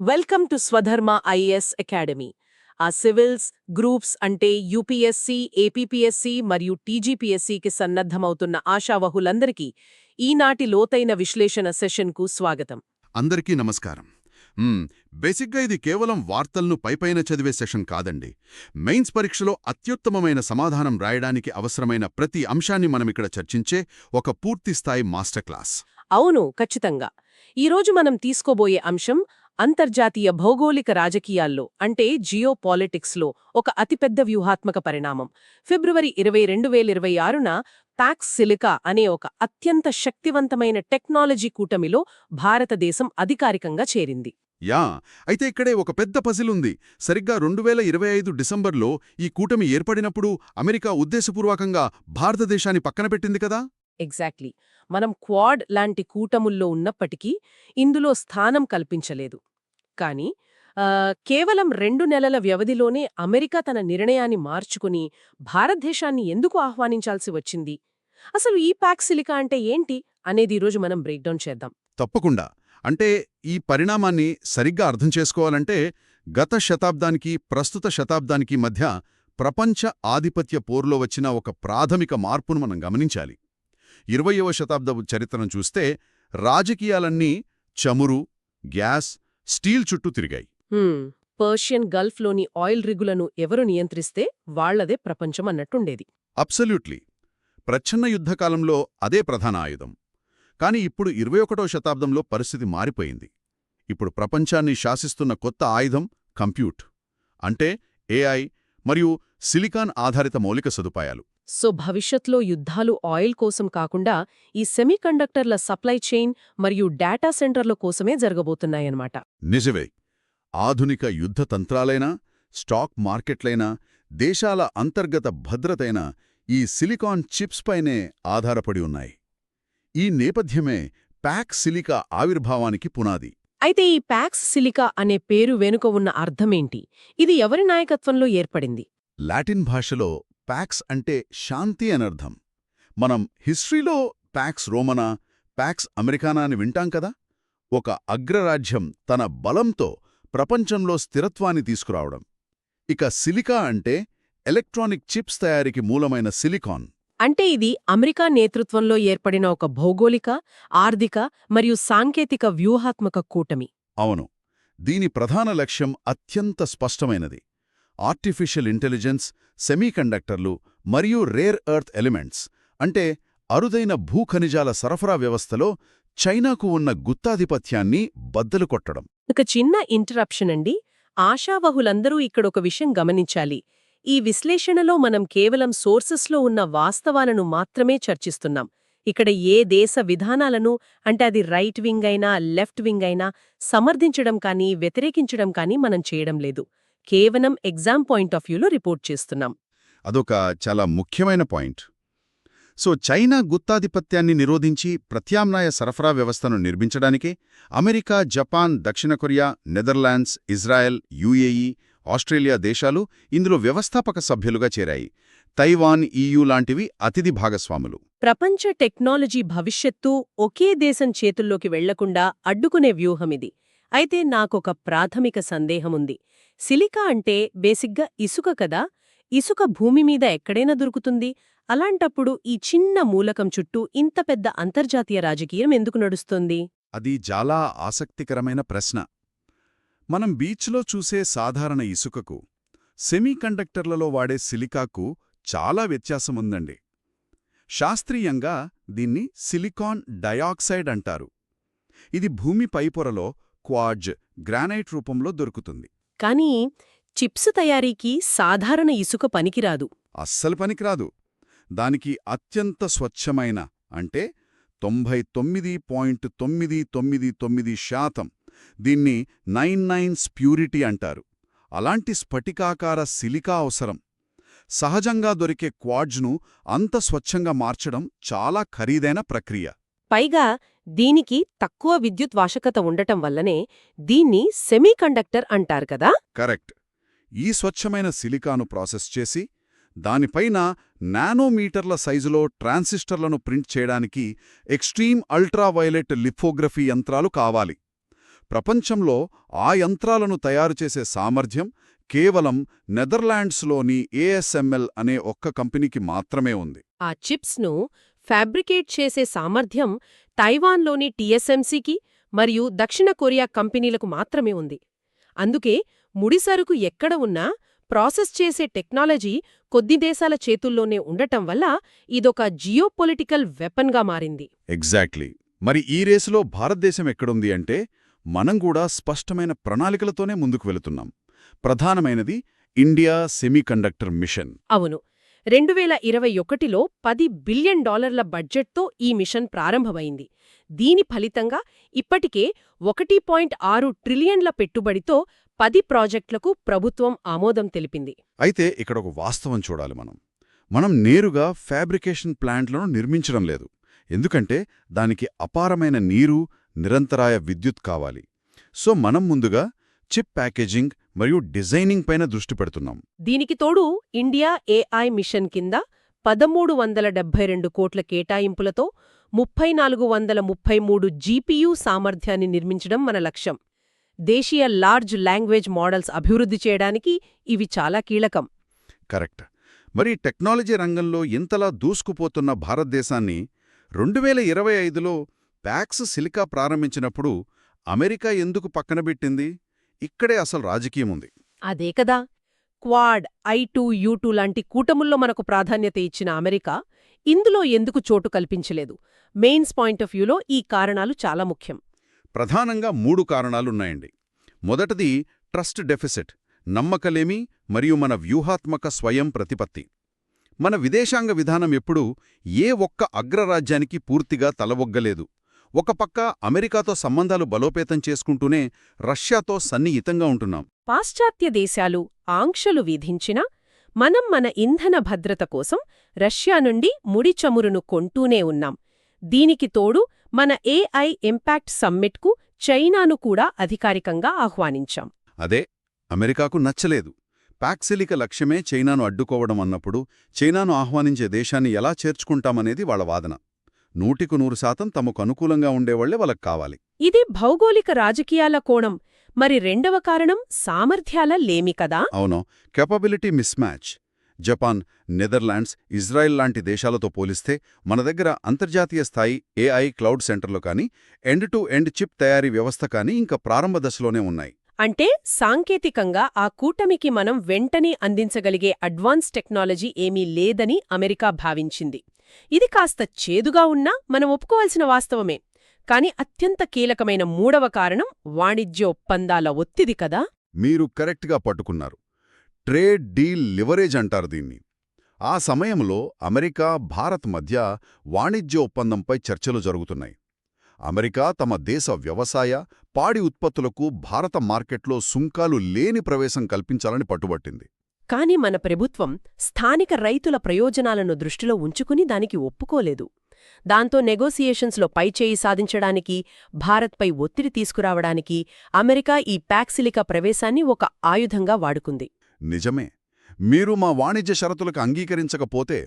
Welcome to Swadharma IAS academy. ఆ civils, groups అంటే UPSC, APPSC మరియు టీజీపీఎస్సీకి సన్నద్ధమవుతున్న ఆశావహులందరికీ ఈనాటి లోతైన విశ్లేషణ సెషన్కు స్వాగతం. అందరికీ నమస్కారం. బేసిక్గా ఇది కేవలం వార్తలను పైపైన చదివే సెషన్ కాదండి. మెయిన్స్ పరీక్షలో అత్యుత్తమమైన సమాధానం రాయడానికి అవసరమైన ప్రతి అంశాన్ని మనమిక్కడ చర్చించే ఒక పూర్తిస్థాయి మాస్టర్ క్లాస్. అవును, ఖచ్చితంగా. ఈరోజు మనం తీసుకోబోయే అంశం అంతర్జాతీయ భౌగోళిక రాజకీయాల్లో అంటే జియోపాలిటిక్స్లో ఒక అతిపెద్ద వ్యూహాత్మక పరిణామం. ఫిబ్రవరి 20, 2026న పాక్స్ సిలికా అనే ఒక అత్యంత శక్తివంతమైన టెక్నాలజీ కూటమిలో భారతదేశం అధికారికంగా చేరింది. యా, అయితే ఇక్కడే ఒక పెద్ద పజిల్ ఉంది. సరిగ్గా 2025 డిసెంబర్లో ఈ కూటమి ఏర్పడినప్పుడు అమెరికా ఉద్దేశపూర్వకంగా భారతదేశాన్ని పక్కన పెట్టింది కదా. ఎగ్జాక్ట్లీ. మనం క్వాడ్ లాంటి కూటముల్లో ఉన్నప్పటికీ ఇందులో స్థానం కల్పించలేదు. కానీ కేవలం 2 నెలల వ్యవధిలోనే అమెరికా తన నిర్ణయాన్ని మార్చుకుని భారతదేశాన్ని ఎందుకు ఆహ్వానించాల్సి వచ్చింది, అసలు ఈ పాక్ సిలికా అంటే ఏంటి అనేది ఈరోజు మనం బ్రేక్డౌన్ చేద్దాం. తప్పకుండా. అంటే ఈ పరిణామాన్ని సరిగ్గా అర్థం చేసుకోవాలంటే గత శతాబ్దానికి ప్రస్తుత శతాబ్దానికి మధ్య ప్రపంచ ఆధిపత్య పోరులో వచ్చిన ఒక ప్రాథమిక మార్పును మనం గమనించాలి. 20వ శతాబ్దపు చరిత్రను చూస్తే రాజకీయాలన్నీ చమురు, గ్యాస్, స్టీల్ చుట్టూ తిరిగాయి. పర్షియన్ గల్ఫ్లోని ఆయిల్ రిగులను ఎవరు నియంత్రిస్తే వాళ్లదే ప్రపంచం అన్నట్టుండేది. అబ్సల్యూట్లీ. ప్రచ్ఛన్న యుద్ధకాలంలో అదే ప్రధాన ఆయుధం. కాని ఇప్పుడు 21వ శతాబ్దంలో పరిస్థితి మారిపోయింది. ఇప్పుడు ప్రపంచాన్ని శాసిస్తున్న కొత్త ఆయుధం కంప్యూట్, అంటే ఏఐ మరియు సిలికాన్ ఆధారిత మౌలిక సదుపాయాలు. సో భవిష్యత్లో యుద్ధాలు ఆయిల్ కోసం కాకుండా ఈ సెమీకండక్టర్ల సప్లై చైన్ మరియు డేటా సెంటర్ల కోసమే జరగబోతున్నాయన్నమాట. నిజమే. ఆధునిక యుద్ధ తంత్రాలైనా, స్టాక్ మార్కెట్లైనా, దేశాల అంతర్గత భద్రతైన ఈ సిలికాన్ చిప్స్ పైనే ఆధారపడి ఉన్నాయి. ఈ నేపథ్యమే పాక్ సిలికా ఆవిర్భావానికి పునాది. అయితే ఈ పాక్స్ సిలికా అనే పేరు వెనుక ఉన్న అర్థమేంటి? ఇది ఎవరి నాయకత్వంలో ఏర్పడింది? లాటిన్ భాషలో పాక్స్ అంటే శాంతి అనర్థం. మనం హిస్టరీలో పాక్స్ రోమనా, పాక్స్ అమెరికానా అని వింటాం కదా. ఒక అగ్రరాజ్యం తన బలంతో ప్రపంచంలో స్థిరత్వాన్ని తీసుకురావడం. ఇక సిలికా అంటే ఎలక్ట్రానిక్ చిప్స్ తయారీకి మూలమైన సిలికాన్. అంటే ఇది అమెరికా నేతృత్వంలో ఏర్పడిన ఒక భౌగోళిక, ఆర్థిక మరియు సాంకేతిక వ్యూహాత్మక కూటమి. అవును. దీని ప్రధాన లక్ష్యం అత్యంత స్పష్టమైనది. ఆర్టిఫిషియల్ ఇంటెలిజెన్స్, సెమీకండక్టర్లు మరియు రేర్ ఎర్త్ ఎలిమెంట్స్ అంటే అరుదైన భూఖనిజాల సరఫరా వ్యవస్థలో చైనాకు ఉన్న గుత్తాధిపత్యాన్ని బద్దలు కొట్టడం. ఒక చిన్న ఇంటరప్షన్ అండి. ఆశావహులందరూ ఇక్కడొక విషయం గమనించాలి. ఈ విశ్లేషణలో మనం కేవలం సోర్సెస్లో ఉన్న వాస్తవాలను మాత్రమే చర్చిస్తున్నాం. ఇక్కడ ఏ దేశ విధానాలను, అంటే అది రైట్ వింగ్ అయినా లెఫ్ట్ వింగ్ అయినా, సమర్థించడం కానీ వ్యతిరేకించడం కానీ మనం చేయడం లేదు. కేవలం ఎగ్జామ్ పాయింట్ ఆఫ్ వ్యూలో రిపోర్ట్ చేస్తున్నాం. అదొక చాలా ముఖ్యమైన పాయింట్. సో చైనా గుత్తాధిపత్యాన్ని నిరోధించి ప్రత్యామ్నాయ సరఫరా వ్యవస్థను నిర్మించడానికి అమెరికా, జపాన్, దక్షిణ Korea, Netherlands, Israel, UAE, Australia దేశాలు ఇందులో వ్యవస్థాపక సభ్యులుగా చేరాయి. తైవాన్, ఈయూ లాంటివి అతిథి భాగస్వాములు. ప్రపంచ టెక్నాలజీ భవిష్యత్తు ఒకే దేశం చేతుల్లోకి వెళ్లకుండా అడ్డుకునే వ్యూహమిది. అయితే నాకొక ప్రాథమిక సందేహముంది. సిలికా అంటే బేసిగ్గా ఇసుక కదా. ఇసుక భూమి మీద ఎక్కడైనా దొరుకుతుంది. అలాంటప్పుడు ఈ చిన్న మూలకం చుట్టూ ఇంత పెద్ద అంతర్జాతీయ రాజకీయం ఎందుకు నడుస్తోంది? అది చాలా ఆసక్తికరమైన ప్రశ్న. మనం బీచ్లో చూసే సాధారణ ఇసుకకు, సెమీకండక్టర్లలో వాడే సిలికాకు చాలా వ్యత్యాసముందండి. శాస్త్రీయంగా దీన్ని సిలికాన్ డయాక్సైడ్ అంటారు. ఇది భూమి పైపొరలో క్వార్జ్, గ్రానైట్ రూపంలో దొరుకుతుంది. కానీ చిప్స్ తయారీకి సాధారణ ఇసుక పనికిరాదు. అస్సలు పనికిరాదు. దానికి అత్యంత స్వచ్ఛమైన, అంటే 99.999% దీన్ని 99 ప్యూరిటీ అంటారు. అలాంటి స్ఫటికాకార సిలికా అవసరం. సహజంగా దొరికే క్వార్జ్ను అంత స్వచ్ఛంగా మార్చడం చాలా ఖరీదైన ప్రక్రియ. పైగా దీనికి తక్కువ విద్యుత్ వాషకత ఉండటం వల్లనే దీన్ని సెమీకండక్టర్ అంటారు కదా. కరెక్ట్. ఈ స్వచ్ఛమైన సిలికాను ప్రాసెస్ చేసి దానిపైన నానోమీటర్ల సైజులో ట్రాన్సిస్టర్లను ప్రింట్ చేయడానికి ఎక్స్ట్రీమ్ అల్ట్రావైలెట్ లిథోగ్రఫీ యంత్రాలు కావాలి. ప్రపంచంలో ఆ యంత్రాలను తయారుచేసే సామర్థ్యం కేవలం నెదర్లాండ్స్లోని ఏఎస్ఎంఎల్ అనే ఒక్క కంపెనీకి మాత్రమే ఉంది. ఆ చిప్స్ను ఫ్యాబ్రికేట్ చేసే సామర్థ్యం తైవాన్లోని టీఎస్ఎంసీకి మరియు దక్షిణ కొరియా కంపెనీలకు మాత్రమే ఉంది. అందుకే ముడిసరుకు ఎక్కడ ఉన్నా ప్రాసెస్ చేసే టెక్నాలజీ కొద్ది దేశాల చేతుల్లోనే ఉండటం వల్ల ఇదొక జియోపొలిటికల్ వెపన్గా మారింది. ఎగ్జాక్ట్లీ. మరి ఈ రేసులో భారతదేశం ఎక్కడుంది అంటే మనం కూడా స్పష్టమైన ప్రణాళికలతోనే ముందుకు వెళుతున్నాం. ప్రధానమైనది ఇండియా సెమీకండక్టర్ మిషన్. అవును, 2021లో $10 బిలియన్ బడ్జెట్తో ఈ మిషన్ ప్రారంభమైంది. దీని ఫలితంగా ఇప్పటికే 1.6 ట్రిలియన్ల పెట్టుబడితో 10 ప్రాజెక్టులకు ప్రభుత్వం ఆమోదం తెలిపింది. అయితే ఇక్కడొక వాస్తవం చూడాలి మనం నేరుగా ఫ్యాబ్రికేషన్ ప్లాంట్లను నిర్మించడం లేదు. ఎందుకంటే దానికి అపారమైన నీరు, నిరంతరాయ విద్యుత్ కావాలి. సో మనం ముందుగా చిప్ ప్యాకేజింగ్ మరియు డిజైనింగ్ పైన దృష్టి పెడుతున్నాం. దీనికి తోడు ఇండియా ఏఐ మిషన్ కింద 1372 కోట్ల కేటాయింపులతో 3433 జీపీయూ సామర్థ్యాన్ని నిర్మించడం మన లక్ష్యం. దేశీయ లార్జ్ లాంగ్వేజ్ మోడల్స్ అభివృద్ధి చేయడానికి ఇవి చాలా కీలకం. కరెక్ట్. మరి టెక్నాలజీ రంగంలో ఇంతలా దూసుకుపోతున్న భారతదేశాన్ని 2025లో ప్యాక్స్ సిలికా ప్రారంభించినప్పుడు అమెరికా ఎందుకు పక్కనబెట్టింది? ఇక్కడే అసలు రాజకీయముంది. అదే కదా, క్వాడ్, I2U2 లాంటి కూటముల్లో మనకు ప్రాధాన్యత ఇచ్చిన అమెరికా ఇందులో ఎందుకు చోటు కల్పించలేదు? మెయిన్స్ పాయింట్ ఆఫ్ వ్యూలో ఈ కారణాలు చాలా ముఖ్యం. ప్రధానంగా 3 కారణాలున్నాయండి. మొదటిది ట్రస్ట్ డెఫిసిట్, నమ్మకలేమి మరియు మన వ్యూహాత్మక స్వయం ప్రతిపత్తి. మన విదేశాంగ విధానం ఎప్పుడూ ఏ ఒక్క అగ్రరాజ్యానికి పూర్తిగా తలవొగ్గలేదు. ఒక పక్క అమెరికాతో సంబంధాలు బలోపేతం చేసుకుంటూనే రష్యాతో సన్నిహితంగా ఉంటున్నాం. పాశ్చాత్య దేశాలు ఆంక్షలు విధించినా మనం మన ఇంధన భద్రత కోసం రష్యా నుండి ముడి చమురును కొంటూనే ఉన్నాం. దీనికి తోడు మన ఏఐ ఇంపాక్ట్ సమ్మిట్కు చైనాను కూడా అధికారికంగా ఆహ్వానించాం. అదే అమెరికాకు నచ్చలేదు. ప్యాక్సిలిక లక్ష్యమే చైనాను అడ్డుకోవడం అన్నప్పుడు చైనాను ఆహ్వానించే దేశాన్ని ఎలా చేర్చుకుంటామనేది వాళ్ళ వాదన. 100% తమకు అనుకూలంగా ఉండేవాళ్లే వాళ్ళకు కావాలి. ఇది భౌగోళిక రాజకీయాల కోణం. మరి రెండవ కారణం సామర్థ్యాల లేమి కదా. అవును, capability mismatch. Japan, Netherlands, Israel లాంటి దేశాలతో పోలిస్తే మన దగ్గర అంతర్జాతీయ స్థాయి ఏఐ క్లౌడ్ సెంటర్లు కానీ, ఎండ్ టు ఎండ్ చిప్ తయారీ వ్యవస్థ కానీ ఇంకా ప్రారంభ దశలోనే ఉన్నాయి. అంటే సాంకేతికంగా ఆ కూటమికి మనం వెంటనే అందించగలిగే అడ్వాన్స్ టెక్నాలజీ ఏమీ లేదని అమెరికా భావించింది. ఇది కాస్త చేదుగా ఉన్నా మనం ఒప్పుకోవాల్సిన వాస్తవమే. కాని అత్యంత కీలకమైన మూడవ కారణం వాణిజ్య ఒప్పందాల ఒత్తిడి కదా. మీరు కరెక్ట్గా పట్టుకున్నారు. ట్రేడ్ డీల్ లివరేజ్ అంటారు దీన్ని. ఆ సమయంలో అమెరికా, భారత్ మధ్య వాణిజ్య ఒప్పందంపై చర్చలు జరుగుతున్నాయి. అమెరికా తమ దేశ వ్యవసాయ, పాడి ఉత్పత్తులకు భారత మార్కెట్లో సుంకాలు లేని ప్రవేశం కల్పించాలని పట్టుబట్టింది. కాని మన ప్రభుత్వం స్థానిక రైతుల ప్రయోజనాలను దృష్టిలో ఉంచుకుని దానికి ఒప్పుకోలేదు. దాంతో నెగోసియేషన్స్లో పైచేయి సాధించడానికి, భారత్పై ఒత్తిడి తీసుకురావడానికి అమెరికా ఈ ప్యాక్సిలికా ప్రవేశాన్ని ఒక ఆయుధంగా వాడుకుంది. నిజమే. మీరు మా వాణిజ్య షరతులకు అంగీకరించకపోతే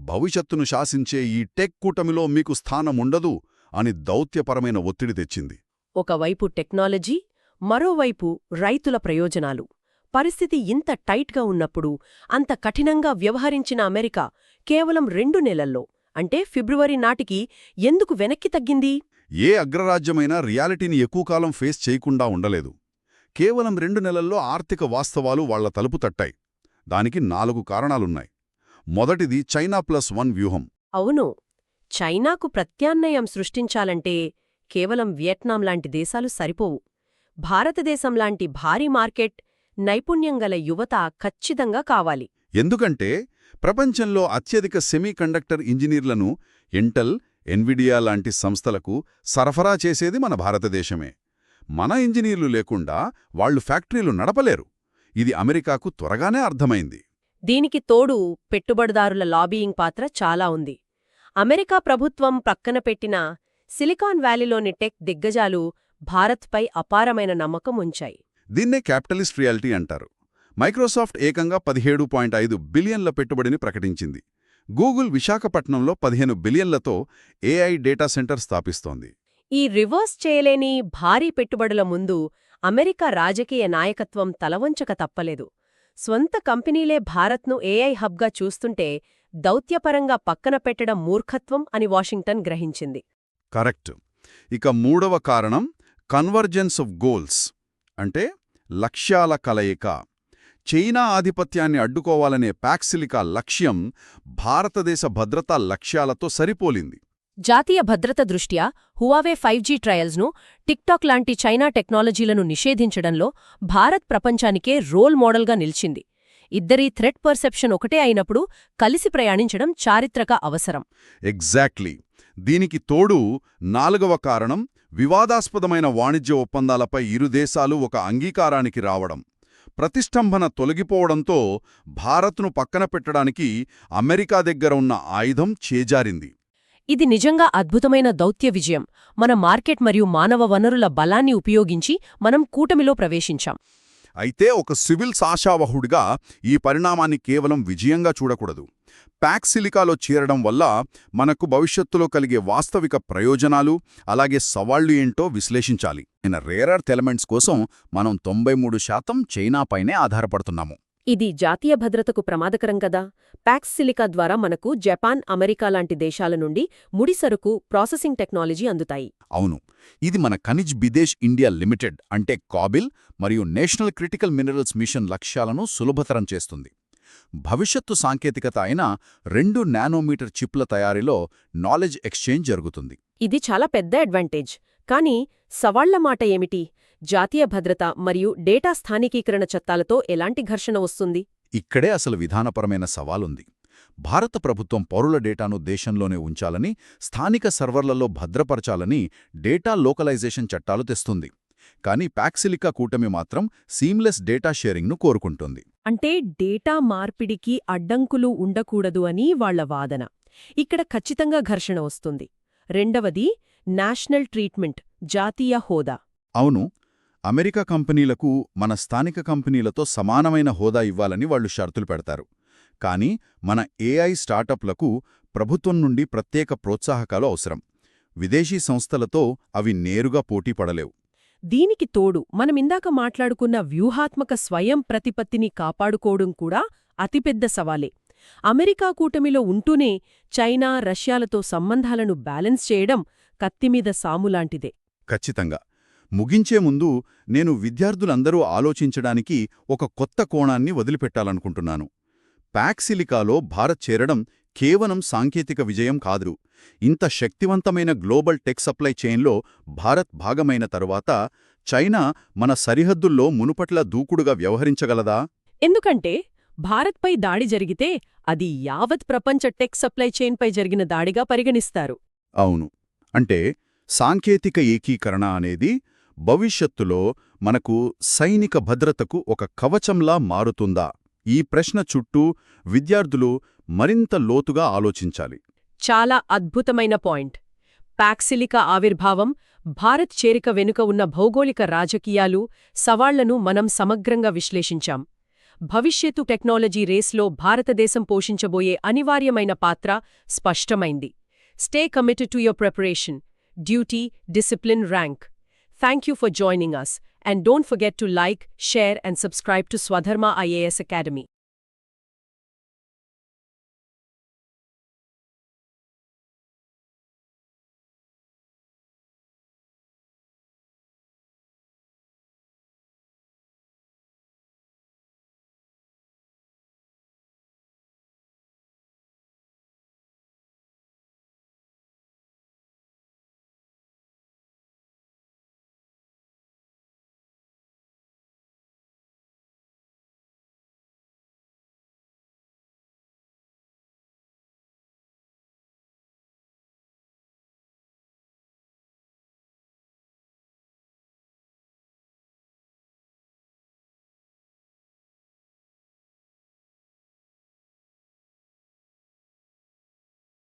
భవిష్యత్తును శాసించే ఈ టెక్ కూటమిలో మీకు స్థానముండదు అని దౌత్యపరమైన ఒత్తిడి తెచ్చింది. ఒకవైపు టెక్నాలజీ, మరోవైపు రైతుల ప్రయోజనాలు. పరిస్థితి ఇంత టైట్గా ఉన్నప్పుడు అంత కఠినంగా వ్యవహరించిన అమెరికా కేవలం 2 నెలల్లో అంటే ఫిబ్రవరి నాటికి ఎందుకు వెనక్కి తగ్గింది? ఏ అగ్రరాజ్యమైనా రియాలిటీని ఎక్కువ కాలం ఫేస్ చేయకుండా ఉండలేదు. కేవలం 2 నెలల్లో ఆర్థిక వాస్తవాలు వాళ్ల తలుపు తట్టాయి. దానికి 4 కారణాలున్నాయి. మొదటిది చైనా +1 వ్యూహం. అవును, చైనాకు ప్రత్యామ్నాయం సృష్టించాలంటే కేవలం వియత్నాం లాంటి దేశాలు సరిపోవు. భారతదేశం లాంటి భారీ మార్కెట్, నైపుణ్యంగల యువత ఖచ్చితంగా కావాలి. ఎందుకంటే ప్రపంచంలో అత్యధిక సెమీకండక్టర్ ఇంజనీర్లను ఇంటెల్, ఎన్విడియా లాంటి సంస్థలకు సరఫరా చేసేది మన భారతదేశమే. మన ఇంజనీర్లు లేకుండా వాళ్లు ఫ్యాక్టరీలు నడపలేరు. ఇది అమెరికాకు త్వరగానే అర్థమైంది. దీనికి తోడు పెట్టుబడిదారుల లాబీయింగ్ పాత్ర చాలా ఉంది. అమెరికా ప్రభుత్వం పక్కన పెట్టిన సిలికాన్ వ్యాలీలోని టెక్ దిగ్గజాలు భారత్పై అపారమైన నమ్మకం ఉంచాయి. దీన్నే క్యాపిటలిస్ట్ రియాలిటీ అంటారు. మైక్రోసాఫ్ట్ ఏకంగా 17.5 బిలియన్ల పెట్టుబడిని ప్రకటించింది. గూగుల్ విశాఖపట్నంలో 15 బిలియన్లతో ఏఐ డేటా సెంటర్ స్థాపిస్తోంది. ఈ రివర్స్ చేయలేని భారీ పెట్టుబడుల ముందు అమెరికా రాజకీయ నాయకత్వం తలవంచక తప్పలేదు. స్వంత కంపెనీలే భారత్ను ఏఐ హబ్గా చూస్తుంటే దౌత్యపరంగా పక్కన పెట్టడం మూర్ఖత్వం అని వాషింగ్టన్ గ్రహించింది. కరెక్ట్. ఇక మూడవ కారణం కన్వర్జెన్స్ ఆఫ్ గోల్స్, అంటే లక్ష్యాల కలయిక. చైనా ఆధిపత్యాన్ని అడ్డుకోవాలనే ప్యాక్సిలికా లక్ష్యం భారతదేశ భద్రతా లక్ష్యాలతో సరిపోలింది. జాతీయ భద్రత దృష్ట్యా హువావే 5G ట్రయల్స్ను, టిక్టాక్ లాంటి చైనా టెక్నాలజీలను నిషేధించడంలో భారత్ ప్రపంచానికే రోల్ మోడల్గా నిలిచింది. ఇద్దరీ థ్రెట్ పర్సెప్షన్ ఒకటే అయినప్పుడు కలిసి ప్రయాణించడం చారిత్రక అవసరం. ఎగ్జాక్ట్లీ. దీనికి తోడు నాలుగవ కారణం వివాదాస్పదమైన వాణిజ్య ఒప్పందాలపై ఇరు దేశాలు ఒక అంగీకారానికి రావడం. ప్రతిష్టంభన తొలగిపోవడంతో భారత్ను పక్కన పెట్టడానికి అమెరికా దగ్గర ఉన్న ఆయుధం చేజారింది. ఇది నిజంగా అద్భుతమైన దౌత్య విజయం. మన మార్కెట్ మరియు మానవ వనరుల బలాన్ని ఉపయోగించి మనం కూటమిలో ప్రవేశించాం. అయితే ఒక సివిల్స్ ఆశావహుడిగా ఈ పరిణామాన్ని కేవలం విజయంగా చూడకూడదు. ప్యాక్సిలికాలో చేరడం వల్ల మనకు భవిష్యత్తులో కలిగే వాస్తవిక ప్రయోజనాలు, అలాగే సవాళ్లు ఏంటో విశ్లేషించాలి. రేర్ ఎర్త్ ఎలిమెంట్స్ కోసం మనం 93% చైనాపైనే ఆధారపడుతున్నాము. ఇది జాతీయ భద్రతకు ప్రమాదకరం కదా. ప్యాక్సిలికా ద్వారా మనకు జపాన్, అమెరికా లాంటి దేశాల నుండి ముడిసరుకు, ప్రాసెసింగ్ టెక్నాలజీ అందుతాయి. అవును. ఇది మన ఖనిజ్ బిదేశ్ ఇండియా లిమిటెడ్ అంటే కాబిల్ మరియు నేషనల్ క్రిటికల్ మినరల్స్ మిషన్ లక్ష్యాలను సులభతరం చేస్తుంది. భవిష్యత్తు సాంకేతికత అయిన 2 నానోమీటర్ చిప్ల తయారీలో నాలెడ్జ్ ఎక్స్చేంజ్ జరుగుతుంది. ఇది చాలా పెద్ద అడ్వాంటేజ్. కానీ సవాళ్ల మాట ఏమిటి? జాతీయ భద్రత మరియు డేటా స్థానికీకరణ చట్టాలతో ఎలాంటి ఘర్షణ వస్తుంది? ఇక్కడే అసలు విధానపరమైన సవాలుంది. భారత ప్రభుత్వం పౌరుల డేటాను దేశంలోనే ఉంచాలని, స్థానిక సర్వర్లలో భద్రపరచాలని డేటా లోకలైజేషన్ చట్టాలు తెస్తుంది. కానీ ప్యాక్సిలికా కూటమి మాత్రం సీమ్లెస్ డేటా షేరింగ్ను కోరుకుంటుంది. అంటే డేటా మార్పిడికి అడ్డంకులు ఉండకూడదు అని వాళ్ల వాదన. ఇక్కడ ఖచ్చితంగా ఘర్షణ వస్తుంది. రెండవది నేషనల్ ట్రీట్మెంట్, జాతీయ హోదా. అవును. అమెరికా కంపెనీలకు మన స్థానిక కంపెనీలతో సమానమైన హోదా ఇవ్వాలని వాళ్లు షరతులు పెడతారు. కానీ మన ఏఐ స్టార్టప్లకు ప్రభుత్వం నుండి ప్రత్యేక ప్రోత్సాహకాలు అవసరం. విదేశీ సంస్థలతో అవి నేరుగా పోటీ పడలేవు. దీనికి తోడు మనమిందాక మాట్లాడుకున్న వ్యూహాత్మక స్వయం ప్రతిపత్తిని కాపాడుకోవడం కూడా అతిపెద్ద సవాలే. అమెరికా కూటమిలో ఉంటూనే చైనా, రష్యాలతో సంబంధాలను బ్యాలెన్స్ చేయడం కత్తిమీద సాములాంటిదే. ఖచ్చితంగా. ముగించే ముందు నేను విద్యార్థులందరూ ఆలోచించడానికి ఒక కొత్త కోణాన్ని వదిలిపెట్టాలనుకుంటున్నాను. ప్యాక్సిలికాలో భారత్ చేరడం కేవలం సాంకేతిక విజయం కాదు. ఇంత శక్తివంతమైన గ్లోబల్ టెక్ సప్లై చైన్లో భారత్ భాగమైన తరువాత చైనా మన సరిహద్దుల్లో మునుపట్ల దూకుడుగా వ్యవహరించగలదా? ఎందుకంటే భారత్పై దాడి జరిగితే అది యావత్ ప్రపంచ టెక్ సప్లై చైన్పై జరిగిన దాడిగా పరిగణిస్తారు. అవును. అంటే సాంకేతిక ఏకీకరణ అనేది భవిష్యత్తులో మనకు సైనిక భద్రతకు ఒక కవచంలా మారుతుందా? ఈ ప్రశ్న చుట్టూ విద్యార్థులు మరింత లోతుగా ఆలోచించాలి. చాలా అద్భుతమైన పాయింట్. ప్యాక్సిలికా ఆవిర్భావం, భారత్ చేరిక వెనుక ఉన్న భౌగోళిక రాజకీయాలు, సవాళ్లను మనం సమగ్రంగా విశ్లేషించాం. భవిష్యత్తు టెక్నాలజీ రేస్లో భారతదేశం పోషించబోయే అనివార్యమైన పాత్ర స్పష్టమైంది. Stay committed to your preparation, duty, discipline, rank. Thank you for joining us, and don't forget to like, share and subscribe to Swadharma IAS Academy.